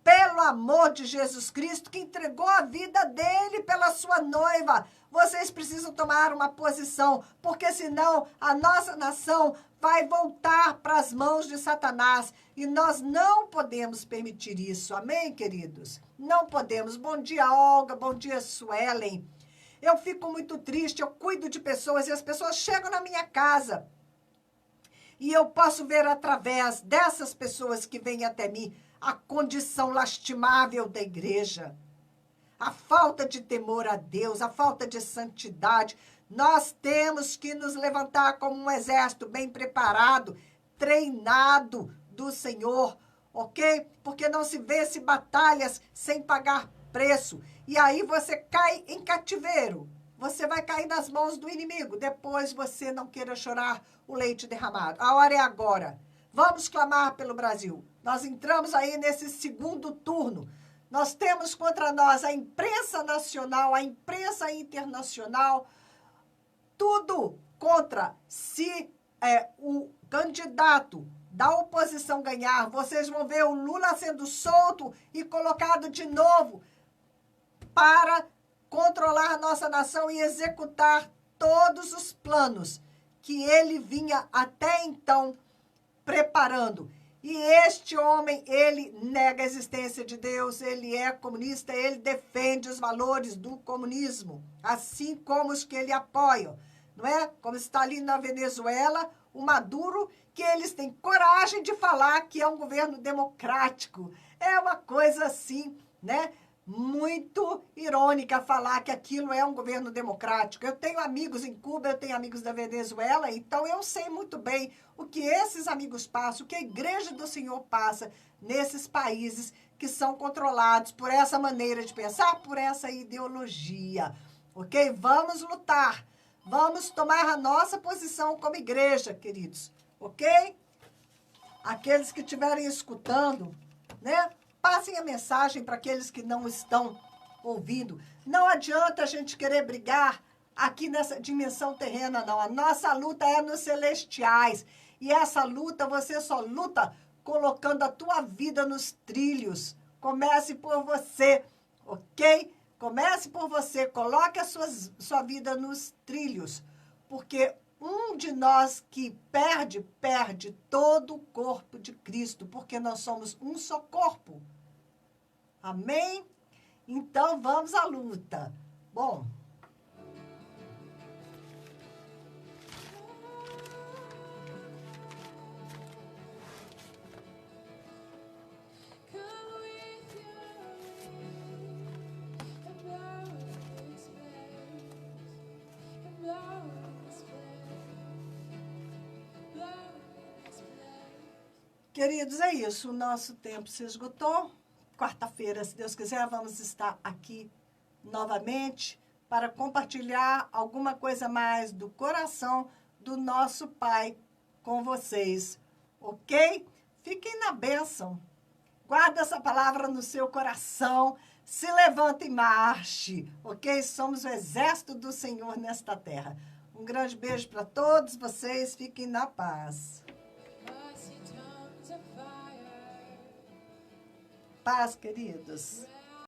Pelo amor de Jesus Cristo, que entregou a vida dele pela sua noiva, vocês precisam tomar uma posição, porque senão a nossa nação vai voltar para as mãos de Satanás. E nós não podemos permitir isso. Amém, queridos? Não podemos. Bom dia, Olga. Bom dia, Suelen. Eu fico muito triste. Eu cuido de pessoas e as pessoas chegam na minha casa. E eu posso ver através dessas pessoas que vêm até mim a condição lastimável da igreja. A falta de temor a Deus, a falta de santidade. Nós temos que nos levantar como um exército bem preparado, treinado do Senhor, ok? Porque não se vence batalhas sem pagar preço. E aí você cai em cativeiro. Você vai cair nas mãos do inimigo. Depois você não queira chorar o leite derramado. A hora é agora. Vamos clamar pelo Brasil. Nós entramos aí nesse segundo turno. Nós temos contra nós a imprensa nacional, a imprensa internacional, tudo contra. Se o candidato da oposição ganhar, vocês vão ver o Lula sendo solto e colocado de novo para controlar a nossa nação e executar todos os planos que ele vinha até então preparando. E este homem, ele nega a existência de Deus, ele é comunista, ele defende os valores do comunismo, assim como os que ele apoia, não é? Como está ali na Venezuela, o Maduro, que eles têm coragem de falar que é um governo democrático. É uma coisa assim, né? Muito irônica falar que aquilo é um governo democrático. Eu tenho amigos em Cuba, eu tenho amigos da Venezuela, então eu sei muito bem o que esses amigos passam, o que a Igreja do Senhor passa nesses países que são controlados por essa maneira de pensar, por essa ideologia, ok? Vamos lutar, vamos tomar a nossa posição como igreja, queridos, ok? Aqueles que estiverem escutando, né? Passem a mensagem para aqueles que não estão ouvindo. Não adianta a gente querer brigar aqui nessa dimensão terrena, não. A nossa luta é nos celestiais. E essa luta, você só luta colocando a tua vida nos trilhos. Comece por você, ok? Comece por você. Coloque a sua vida nos trilhos. Porque um de nós que perde, perde todo o corpo de Cristo, porque nós somos um só corpo. Amém? Então, vamos à luta. Bom. Queridos, é isso. O nosso tempo se esgotou. Quarta-feira, se Deus quiser, vamos estar aqui novamente para compartilhar alguma coisa mais do coração do nosso Pai com vocês, ok? Fiquem na bênção. Guarda essa palavra no seu coração. Se levanta e marche, ok? Somos o exército do Senhor nesta terra. Um grande beijo para todos vocês. Fiquem na paz. Paz, queridos.